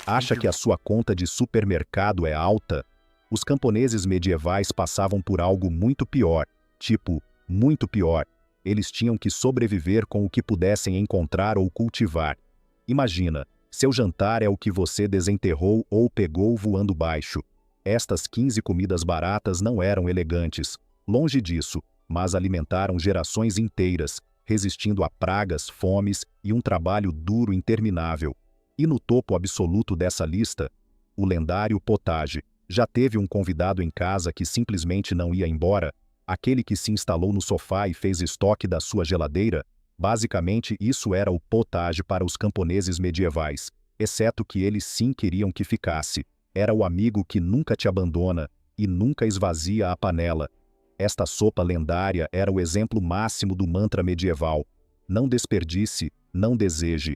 Acha que a sua conta de supermercado é alta? Os camponeses medievais passavam por algo muito pior, tipo, muito pior. Eles tinham que sobreviver com o que pudessem encontrar ou cultivar. Imagina, seu jantar é o que você desenterrou ou pegou voando baixo. Estas 15 comidas baratas não eram elegantes, longe disso, mas alimentaram gerações inteiras, resistindo a pragas, fomes e um trabalho duro interminável. E no topo absoluto dessa lista, o lendário potage. Já teve um convidado em casa que simplesmente não ia embora? Aquele que se instalou no sofá e fez estoque da sua geladeira? Basicamente, isso era o potage para os camponeses medievais, exceto que eles sim queriam que ficasse. Era o amigo que nunca te abandona e nunca esvazia a panela. Esta sopa lendária era o exemplo máximo do mantra medieval. Não desperdice, não deseje.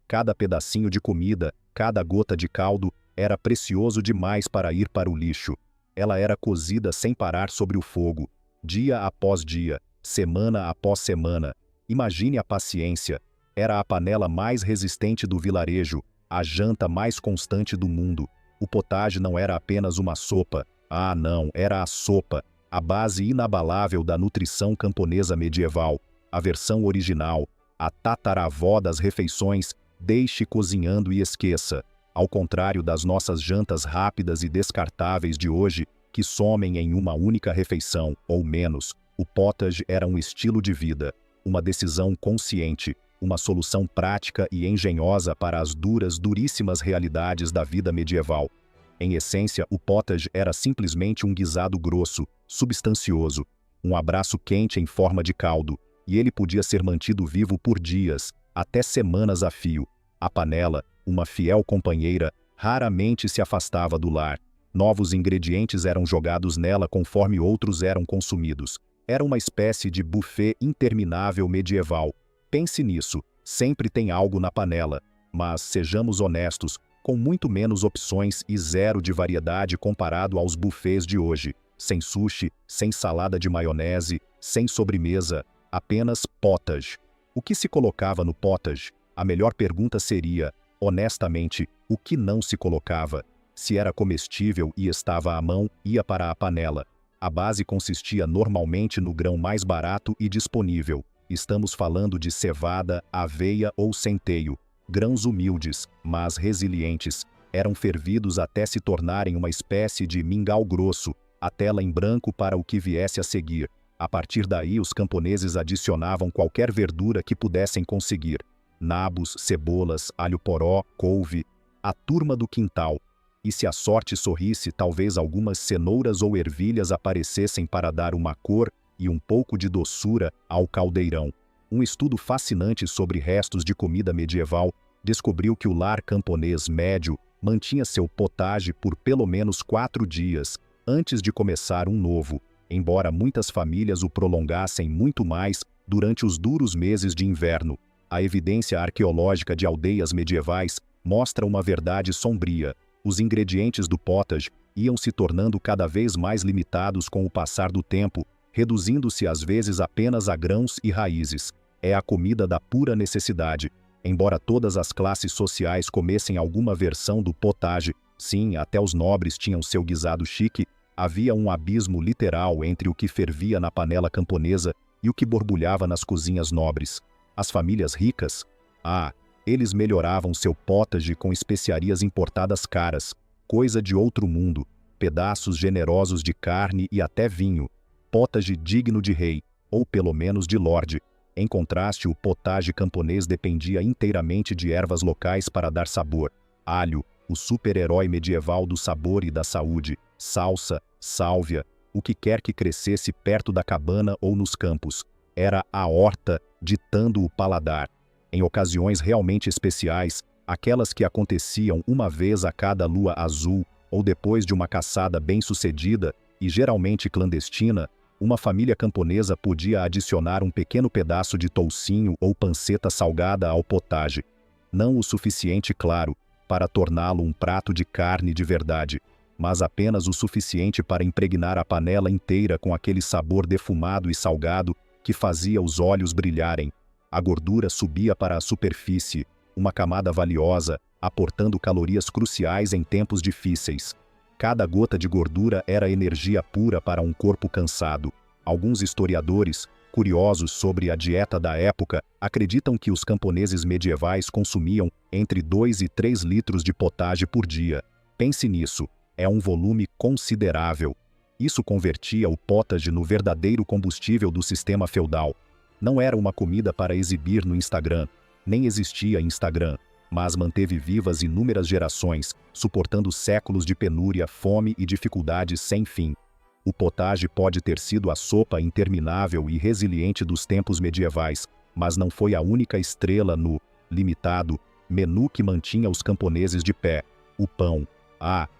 Cada pedacinho de comida, cada gota de caldo, era precioso demais para ir para o lixo. Ela era cozida sem parar sobre o fogo, dia após dia, semana após semana. Imagine a paciência. Era a panela mais resistente do vilarejo, a janta mais constante do mundo. O potage não era apenas uma sopa. Ah, não, era a sopa, a base inabalável da nutrição camponesa medieval, a versão original, a tataravó das refeições. Deixe cozinhando e esqueça. Ao contrário das nossas jantas rápidas e descartáveis de hoje, que somem em uma única refeição, ou menos, o potage era um estilo de vida, uma decisão consciente, uma solução prática e engenhosa para as duríssimas realidades da vida medieval. Em essência, o potage era simplesmente um guisado grosso, substancioso, um abraço quente em forma de caldo, e ele podia ser mantido vivo por dias, até semanas a fio. A panela, uma fiel companheira, raramente se afastava do lar. Novos ingredientes eram jogados nela conforme outros eram consumidos. Era uma espécie de buffet interminável medieval. Pense nisso, sempre tem algo na panela. Mas, sejamos honestos, com muito menos opções e zero de variedade comparado aos buffets de hoje. Sem sushi, sem salada de maionese, sem sobremesa, apenas potage. O que se colocava no potage? A melhor pergunta seria, honestamente, o que não se colocava? Se era comestível e estava à mão, ia para a panela. A base consistia normalmente no grão mais barato e disponível. Estamos falando de cevada, aveia ou centeio. Grãos humildes, mas resilientes. Eram fervidos até se tornarem uma espécie de mingau grosso, a tela em branco para o que viesse a seguir. A partir daí, os camponeses adicionavam qualquer verdura que pudessem conseguir. Nabos, cebolas, alho-poró, couve, a turma do quintal. E se a sorte sorrisse, talvez algumas cenouras ou ervilhas aparecessem para dar uma cor e um pouco de doçura ao caldeirão. Um estudo fascinante sobre restos de comida medieval descobriu que o lar camponês médio mantinha seu potage por pelo menos 4 dias, antes de começar um novo, embora muitas famílias o prolongassem muito mais durante os duros meses de inverno. A evidência arqueológica de aldeias medievais mostra uma verdade sombria. Os ingredientes do potage iam se tornando cada vez mais limitados com o passar do tempo, reduzindo-se às vezes apenas a grãos e raízes. É a comida da pura necessidade. Embora todas as classes sociais comessem alguma versão do potage, sim, até os nobres tinham seu guisado chique, havia um abismo literal entre o que fervia na panela camponesa e o que borbulhava nas cozinhas nobres. As famílias ricas? Ah, eles melhoravam seu potage com especiarias importadas caras, coisa de outro mundo, pedaços generosos de carne e até vinho. Potage digno de rei, ou pelo menos de lorde. Em contraste, o potage camponês dependia inteiramente de ervas locais para dar sabor. Alho, o super-herói medieval do sabor e da saúde. Salsa, sálvia, o que quer que crescesse perto da cabana ou nos campos. Era a horta ditando o paladar. Em ocasiões realmente especiais, aquelas que aconteciam uma vez a cada lua azul, ou depois de uma caçada bem-sucedida, e geralmente clandestina, uma família camponesa podia adicionar um pequeno pedaço de toucinho ou panceta salgada ao potage. Não o suficiente, claro, para torná-lo um prato de carne de verdade, mas apenas o suficiente para impregnar a panela inteira com aquele sabor defumado e salgado que fazia os olhos brilharem. A gordura subia para a superfície, uma camada valiosa, aportando calorias cruciais em tempos difíceis. Cada gota de gordura era energia pura para um corpo cansado. Alguns historiadores, curiosos sobre a dieta da época, acreditam que os camponeses medievais consumiam entre 2 e 3 litros de potage por dia. Pense nisso, é um volume considerável. Isso convertia o potage no verdadeiro combustível do sistema feudal. Não era uma comida para exibir no Instagram, nem existia Instagram, mas manteve vivas inúmeras gerações, suportando séculos de penúria, fome e dificuldades sem fim. O potage pode ter sido a sopa interminável e resiliente dos tempos medievais, mas não foi a única estrela no limitado menu que mantinha os camponeses de pé. O pão.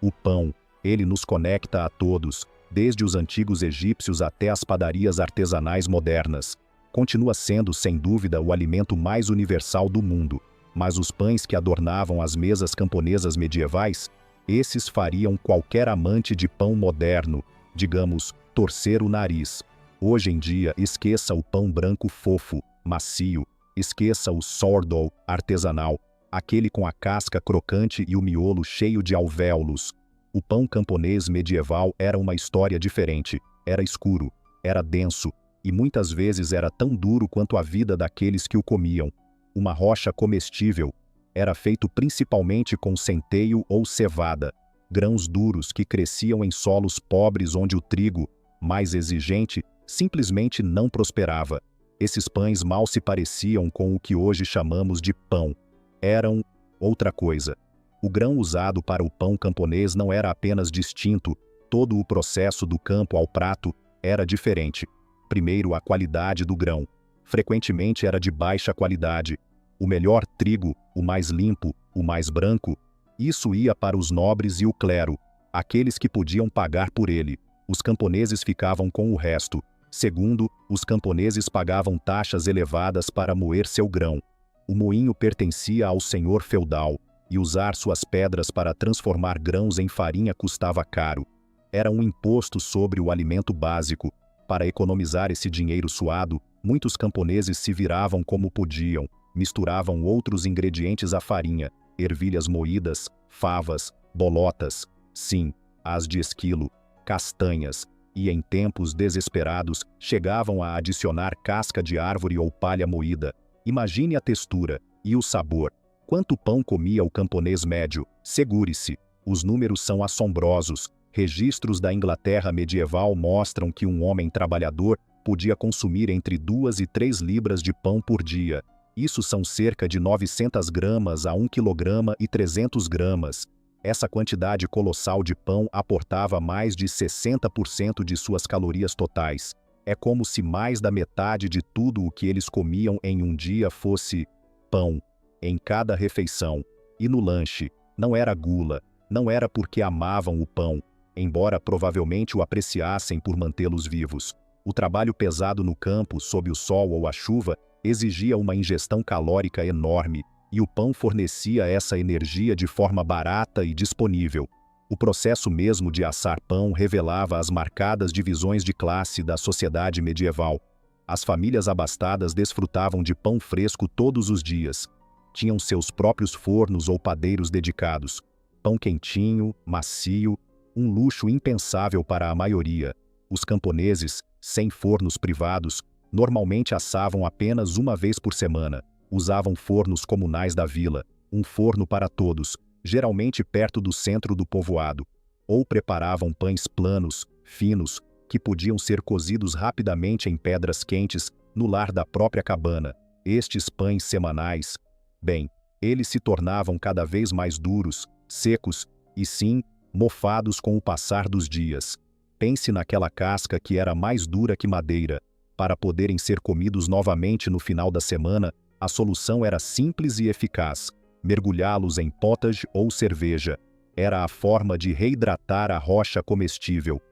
O pão. Ele nos conecta a todos, desde os antigos egípcios até as padarias artesanais modernas. Continua sendo, sem dúvida, o alimento mais universal do mundo. Mas os pães que adornavam as mesas camponesas medievais, esses fariam qualquer amante de pão moderno, digamos, torcer o nariz. Hoje em dia, esqueça o pão branco fofo, macio, esqueça o sourdough artesanal, aquele com a casca crocante e o miolo cheio de alvéolos. O pão camponês medieval era uma história diferente. Era escuro, era denso, e muitas vezes era tão duro quanto a vida daqueles que o comiam. Uma rocha comestível. Era feito principalmente com centeio ou cevada, grãos duros que cresciam em solos pobres onde o trigo, mais exigente, simplesmente não prosperava. Esses pães mal se pareciam com o que hoje chamamos de pão. Eram outra coisa. O grão usado para o pão camponês não era apenas distinto, todo o processo do campo ao prato era diferente. Primeiro, a qualidade do grão. Frequentemente era de baixa qualidade. O melhor trigo, o mais limpo, o mais branco, isso ia para os nobres e o clero, aqueles que podiam pagar por ele. Os camponeses ficavam com o resto. Segundo, os camponeses pagavam taxas elevadas para moer seu grão. O moinho pertencia ao senhor feudal, e usar suas pedras para transformar grãos em farinha custava caro. Era um imposto sobre o alimento básico. Para economizar esse dinheiro suado, muitos camponeses se viravam como podiam, misturavam outros ingredientes à farinha, ervilhas moídas, favas, bolotas, sim, as de esquilo, castanhas, e em tempos desesperados chegavam a adicionar casca de árvore ou palha moída. Imagine a textura e o sabor. Quanto pão comia o camponês médio? Segure-se, os números são assombrosos. Registros da Inglaterra medieval mostram que um homem trabalhador podia consumir entre 2 e 3 libras de pão por dia. Isso são cerca de 900 gramas a 1 quilograma e 300 gramas. Essa quantidade colossal de pão aportava mais de 60% de suas calorias totais. É como se mais da metade de tudo o que eles comiam em um dia fosse pão, em cada refeição. E no lanche, não era gula, não era porque amavam o pão, embora provavelmente o apreciassem por mantê-los vivos. O trabalho pesado no campo, sob o sol ou a chuva, exigia uma ingestão calórica enorme, e o pão fornecia essa energia de forma barata e disponível. O processo mesmo de assar pão revelava as marcadas divisões de classe da sociedade medieval. As famílias abastadas desfrutavam de pão fresco todos os dias. Tinham seus próprios fornos ou padeiros dedicados. Pão quentinho, macio, um luxo impensável para a maioria. Os camponeses, sem fornos privados, normalmente assavam apenas uma vez por semana. Usavam fornos comunais da vila, um forno para todos, geralmente perto do centro do povoado. Ou preparavam pães planos, finos, que podiam ser cozidos rapidamente em pedras quentes no lar da própria cabana. Estes pães semanais, bem, eles se tornavam cada vez mais duros, secos e, sim, mofados com o passar dos dias. Pense naquela casca que era mais dura que madeira. Para poderem ser comidos novamente no final da semana, a solução era simples e eficaz: mergulhá-los em potage ou cerveja. Era a forma de reidratar a rocha comestível.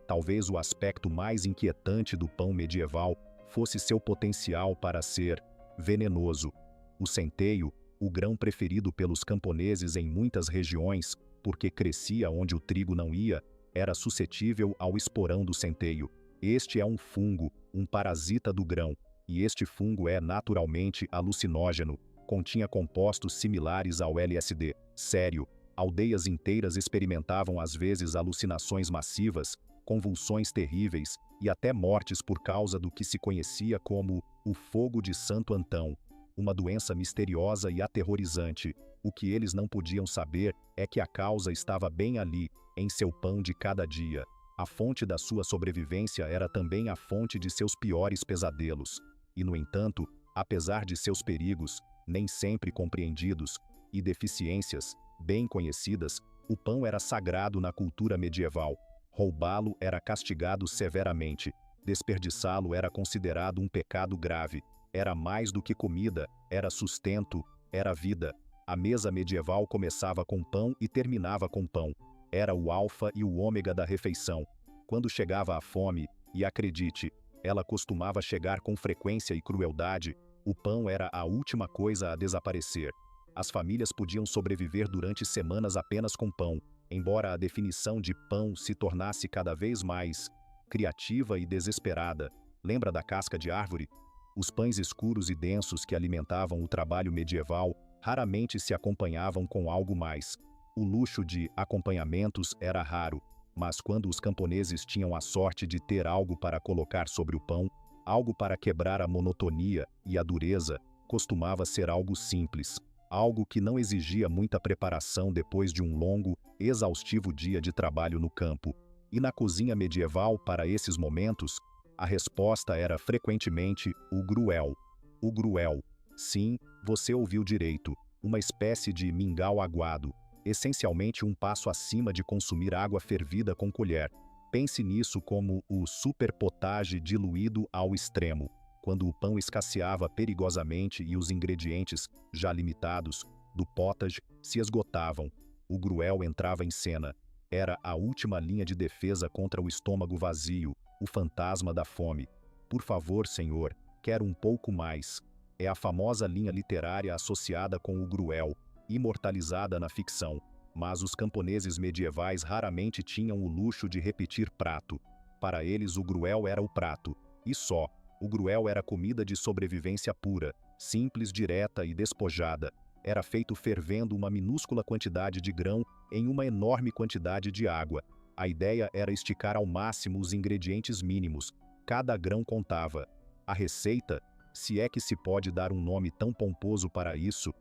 Talvez o aspecto mais inquietante do pão medieval fosse seu potencial para ser venenoso. O centeio, o grão preferido pelos camponeses em muitas regiões, porque crescia onde o trigo não ia, era suscetível ao esporão do centeio. Este é um fungo, um parasita do grão, e este fungo é naturalmente alucinógeno. continha compostos similares ao LSD. Sério, aldeias inteiras experimentavam às vezes alucinações massivas, convulsões terríveis e até mortes por causa do que se conhecia como o fogo de Santo Antão, uma doença misteriosa e aterrorizante. O que eles não podiam saber é que a causa estava bem ali, em seu pão de cada dia. A fonte da sua sobrevivência era também a fonte de seus piores pesadelos. E, no entanto, apesar de seus perigos, nem sempre compreendidos, e deficiências, bem conhecidas, o pão era sagrado na cultura medieval. Roubá-lo era castigado severamente. Desperdiçá-lo era considerado um pecado grave. Era mais do que comida, era sustento, era vida. A mesa medieval começava com pão e terminava com pão. Era o alfa e o ômega da refeição. Quando chegava a fome, e acredite, ela costumava chegar com frequência e crueldade, o pão era a última coisa a desaparecer. As famílias podiam sobreviver durante semanas apenas com pão, embora a definição de pão se tornasse cada vez mais criativa e desesperada. Lembra da casca de árvore? Os pães escuros e densos que alimentavam o trabalho medieval raramente se acompanhavam com algo mais. O luxo de acompanhamentos era raro, mas quando os camponeses tinham a sorte de ter algo para colocar sobre o pão, algo para quebrar a monotonia e a dureza, costumava ser algo simples, algo que não exigia muita preparação depois de um longo, exaustivo dia de trabalho no campo. E na cozinha medieval, para esses momentos, a resposta era frequentemente o gruel. O gruel. Sim, você ouviu direito, uma espécie de mingau aguado, essencialmente um passo acima de consumir água fervida com colher. Pense nisso como o superpotage diluído ao extremo, quando o pão escasseava perigosamente e os ingredientes, já limitados, do potage se esgotavam. O gruel entrava em cena. Era a última linha de defesa contra o estômago vazio, o fantasma da fome. Por favor, senhor, quero um pouco mais. É a famosa linha literária associada com o gruel, imortalizada na ficção. Mas os camponeses medievais raramente tinham o luxo de repetir prato. Para eles o gruel era o prato. E só. O gruel era comida de sobrevivência pura, simples, direta e despojada. Era feito fervendo uma minúscula quantidade de grão em uma enorme quantidade de água. A ideia era esticar ao máximo os ingredientes mínimos. Cada grão contava. A receita, se é que se pode dar um nome tão pomposo para isso,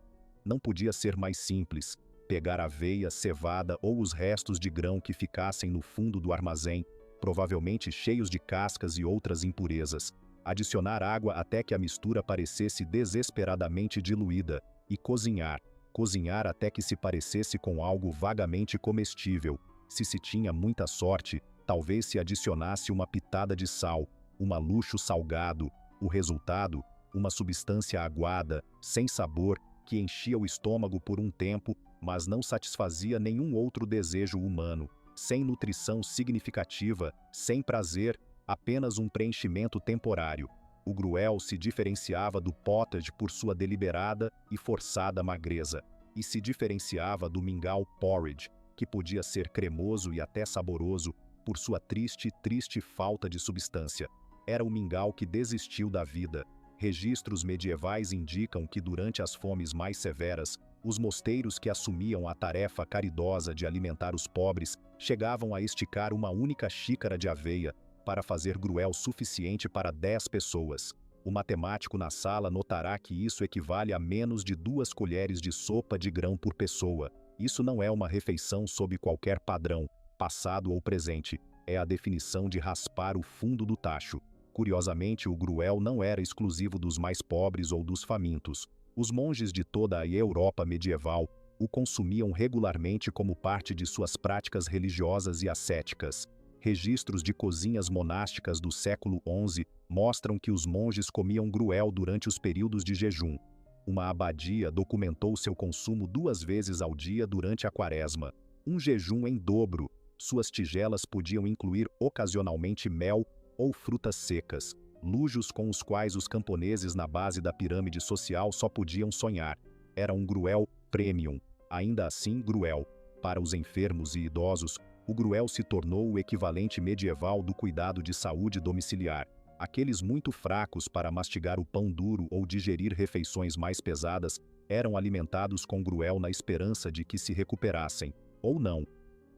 não podia ser mais simples. Pegar aveia, cevada ou os restos de grão que ficassem no fundo do armazém, provavelmente cheios de cascas e outras impurezas. Adicionar água até que a mistura parecesse desesperadamente diluída e cozinhar. Cozinhar até que se parecesse com algo vagamente comestível. Se se tinha muita sorte, talvez se adicionasse uma pitada de sal, um luxo salgado. O resultado, uma substância aguada, sem sabor, que enchia o estômago por um tempo, mas não satisfazia nenhum outro desejo humano. Sem nutrição significativa, sem prazer, apenas um preenchimento temporário. O gruel se diferenciava do potage por sua deliberada e forçada magreza, e se diferenciava do mingau porridge, que podia ser cremoso e até saboroso, por sua triste falta de substância. Era o mingau que desistiu da vida. Registros medievais indicam que durante as fomes mais severas, os mosteiros que assumiam a tarefa caridosa de alimentar os pobres chegavam a esticar uma única xícara de aveia para fazer gruel suficiente para 10 pessoas. O matemático na sala notará que isso equivale a menos de 2 colheres de sopa de grão por pessoa. Isso não é uma refeição sob qualquer padrão, passado ou presente. É a definição de raspar o fundo do tacho. Curiosamente, o gruel não era exclusivo dos mais pobres ou dos famintos. Os monges de toda a Europa medieval o consumiam regularmente como parte de suas práticas religiosas e ascéticas. Registros de cozinhas monásticas do século XI mostram que os monges comiam gruel durante os períodos de jejum. Uma abadia documentou seu consumo 2 vezes ao dia durante a quaresma. Um jejum em dobro. Suas tigelas podiam incluir ocasionalmente mel ou frutas secas, lujos com os quais os camponeses na base da pirâmide social só podiam sonhar. Era um gruel premium, ainda assim gruel. Para os enfermos e idosos, o gruel se tornou o equivalente medieval do cuidado de saúde domiciliar. Aqueles muito fracos para mastigar o pão duro ou digerir refeições mais pesadas Eram alimentados com gruel na esperança de que se recuperassem, ou não.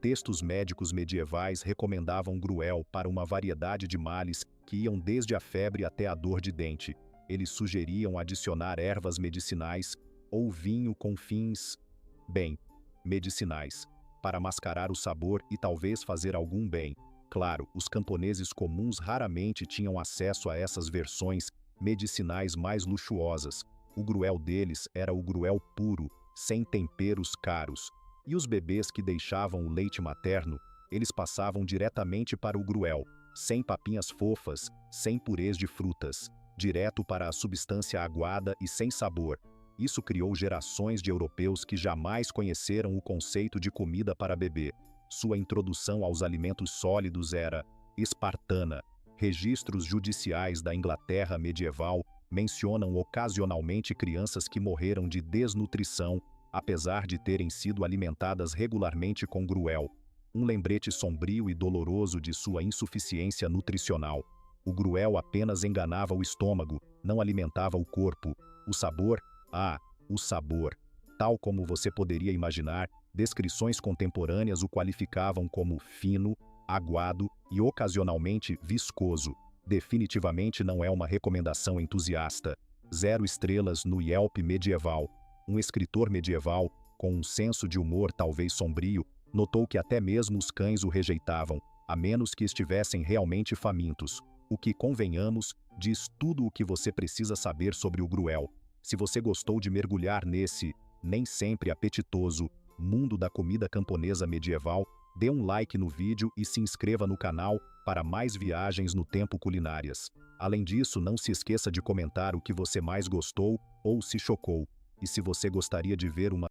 Textos médicos medievais recomendavam gruel para uma variedade de males que iam desde a febre até a dor de dente. Eles sugeriam adicionar ervas medicinais ou vinho com fins, medicinais, para mascarar o sabor e talvez fazer algum bem. Claro, os camponeses comuns raramente tinham acesso a essas versões medicinais mais luxuosas. O gruel deles era o gruel puro, sem temperos caros. E os bebês que deixavam o leite materno, eles passavam diretamente para o gruel, sem papinhas fofas, sem purês de frutas, direto para a substância aguada e sem sabor. Isso criou gerações de europeus que jamais conheceram o conceito de comida para bebê. Sua introdução aos alimentos sólidos era espartana. Registros judiciais da Inglaterra medieval mencionam ocasionalmente crianças que morreram de desnutrição, apesar de terem sido alimentadas regularmente com gruel. Um lembrete sombrio e doloroso de sua insuficiência nutricional. O gruel apenas enganava o estômago, não alimentava o corpo. O sabor? O sabor. Tal como você poderia imaginar, descrições contemporâneas o qualificavam como fino, aguado e ocasionalmente viscoso. Definitivamente não é uma recomendação entusiasta. 0 estrelas no Yelp medieval. Um escritor medieval, com um senso de humor talvez sombrio, notou que até mesmo os cães o rejeitavam, a menos que estivessem realmente famintos. O que, convenhamos, diz tudo o que você precisa saber sobre o gruel. Se você gostou de mergulhar nesse, nem sempre apetitoso, mundo da comida camponesa medieval, dê um like no vídeo e se inscreva no canal para mais viagens no tempo culinárias. Além disso, não se esqueça de comentar o que você mais gostou ou se chocou. E se você gostaria de ver uma